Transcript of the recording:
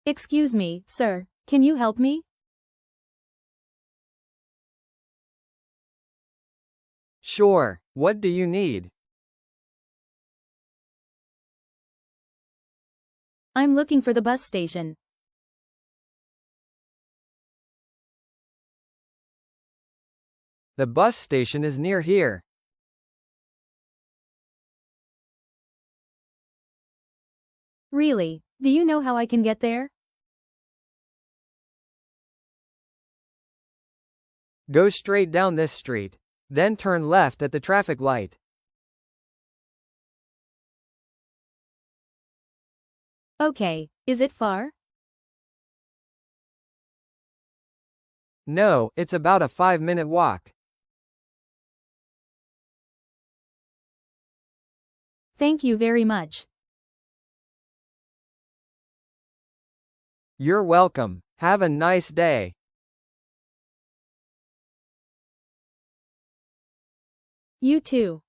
Excuse me, sir. Can you help me? Sure, what do you need? I'm looking for the bus station. The bus station is near here. Really? Do you know how I can get there? Go straight down this street. Then turn left at the traffic light. Okay, is it far? No, it's about a 5-minute walk. Thank you very much. You're welcome. Have a nice day. You too.